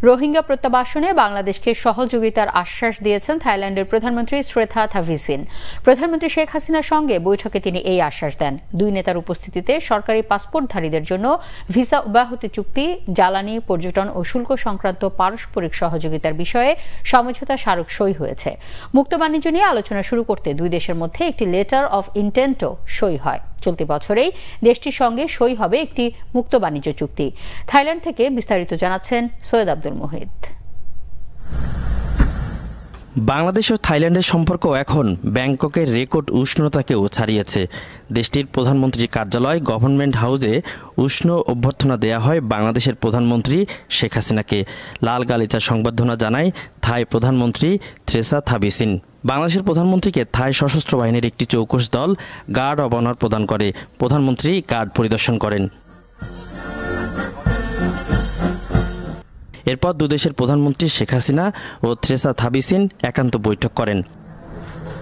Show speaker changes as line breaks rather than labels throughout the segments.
রোহিঙ্গা প্রত্যাবাসনে বাংলাদেশকে সহযোগিতার আশ্বাস দিয়েছেন থাইল্যান্ডের প্রধানমন্ত্রী শ্রেথা থাভিসিন। প্রধানমন্ত্রী শেখ হাসিনার সঙ্গে বৈঠকে তিনি এই আশ্বাস দেন। দুই নেতার উপস্থিতিতে সরকারি পাসপোর্টধারীদের জন্য ভিসা অব্যাহতি চুক্তি, জ্বালানি, পর্যটন ও শুল্ক সংক্রান্ত পারস্পরিক সহযোগিতার বিষয়ে সমঝোতা স্মারক সই হয়েছে। মুক্ত বাণিজ্য নিয়ে আলোচনা শুরু করতে দুই দেশের মধ্যে একটি লেটার অফ ইন্টেন্টও সই হয়। চলতি বছরেই দেশটির সঙ্গে সই হবে একটি মুক্ত বাণিজ্য চুক্তি। থাইল্যান্ড থেকে বিস্তারিত জানাচ্ছেন সৈয়দ আব্দুল মুহিত।
বাংলাদেশ ও থাইল্যান্ডের সম্পর্ক এখন ব্যাংককের রেকর্ড উষ্ণতাকেও ছাড়িয়েছে। দেশটির প্রধানমন্ত্রীর কার্যালয় গভর্নমেন্ট হাউসে উষ্ণ অভ্যর্থনা দেয়া হয় বাংলাদেশের প্রধানমন্ত্রী শেখ হাসিনাকে। লাল গালিচা সংবর্ধনা জানায় থাই প্রধানমন্ত্রী শ্রেথা থাভিসিন। বাংলাদেশের প্রধানমন্ত্রীকে থাই সশস্ত্র বাহিনীর একটি চৌকস দল গার্ড অব অনার প্রদান করে। প্রধানমন্ত্রী গার্ড পরিদর্শন করেন। এরপর দুদেশের প্রধানমন্ত্রী শেখ হাসিনা ও শ্রেথা থাভিসিন একান্ত বৈঠক করেন।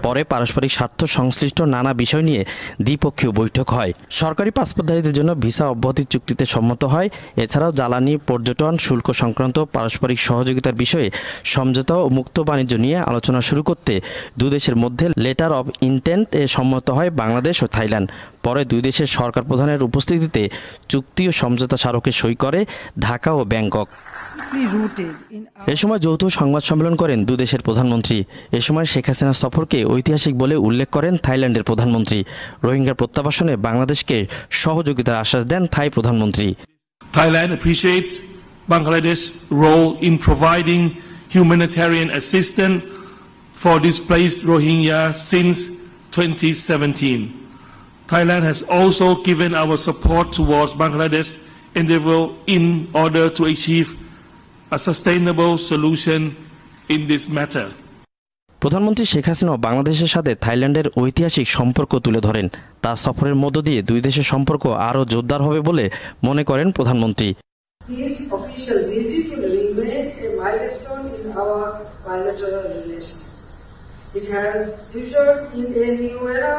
পরে পারস্পরিক স্বার্থ সংশ্লিষ্ট নানা বিষয় নিয়ে দ্বিপক্ষীয় বৈঠক হয়। সরকারি পাসপোর্টধারীদের জন্য ভিসা অব্যাহতি চুক্তিতে সম্মত হয়। এছাড়াও জ্বালানি, পর্যটন, শুল্ক সংক্রান্ত পারস্পরিক সহযোগিতার বিষয়ে সমঝোতা ও মুক্ত বাণিজ্য নিয়ে আলোচনা শুরু করতে দুই দেশের মধ্যে লেটার অব ইন্টেন্ট এ সম্মত হয় বাংলাদেশ ও থাইল্যান্ড। পরে দুই দেশের সরকার প্রধানের উপস্থিতিতে চুক্তি ও সমঝোতা স্মারকে সই করে ঢাকা ও ব্যাংকক। এ সময় যৌথ সংবাদ সম্মেলন করেন দুই দেশের প্রধানমন্ত্রী। এ সময় শেখ হাসিনার সফরকে ঐতিহাসিক বলে উল্লেখ করেন থাইল্যান্ডের প্রধানমন্ত্রী। রোহিঙ্গা প্রত্যাবাসনে বাংলাদেশকে সহযোগিতার আশ্বাস দেন থাই প্রধানমন্ত্রী।
Thailand appreciates Bangladesh's role in providing humanitarian assistance for displaced Rohingya since 2017. Thailand has also given our support towards Bangladesh's endeavor in order to achieve a sustainable solution in this matter.
প্রধানমন্ত্রী শেখ হাসিনা বাংলাদেশের সাথে থাইল্যান্ডের ঐতিহাসিক সম্পর্ক তুলে ধরেন। তার সফরের মধ্য দিয়ে দুই দেশের সম্পর্ক আরও জোরদার হবে বলে মনে করেন প্রধানমন্ত্রী।
His official visit will remain a milestone in our bilateral relations. It has ushered in a new era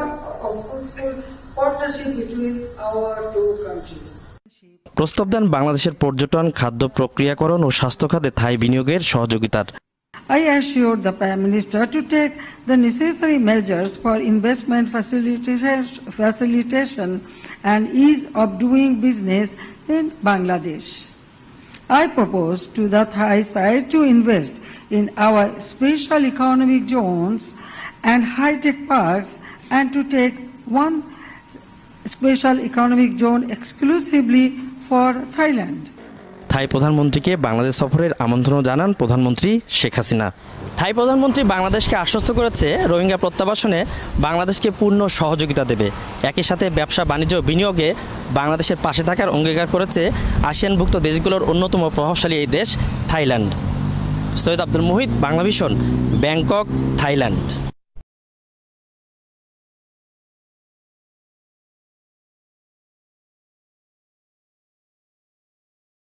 of fruitful partnership between our two countries.
প্রস্তাব দেন বাংলাদেশের পর্যটন, খাদ্য প্রক্রিয়াকরণ ও স্বাস্থ্য খাতে থাই বিনিয়োগের সহযোগিতার।
I assured the Prime Minister to take the necessary measures for investment facilitation and ease of doing business in Bangladesh. I propose to the Thai side to invest in our special economic zones and high-tech parks and to take one special economic zone exclusively for Thailand.
থাই প্রধানমন্ত্রীকে বাংলাদেশ সফরের আমন্ত্রণ জানান প্রধানমন্ত্রী শেখ হাসিনা। থাই প্রধানমন্ত্রী বাংলাদেশকে আশ্বস্ত করেছে রোহিঙ্গা প্রত্যাবাসনে বাংলাদেশকে পূর্ণ সহযোগিতা দেবে। একই সাথে ব্যবসা, বাণিজ্য, বিনিয়োগে বাংলাদেশের পাশে থাকার অঙ্গীকার করেছে আসিয়ানভুক্ত দেশগুলোর অন্যতম প্রভাবশালী এই দেশ Thailand. Syed Abdul Muhit, Banglavision, Bangkok, Thailand.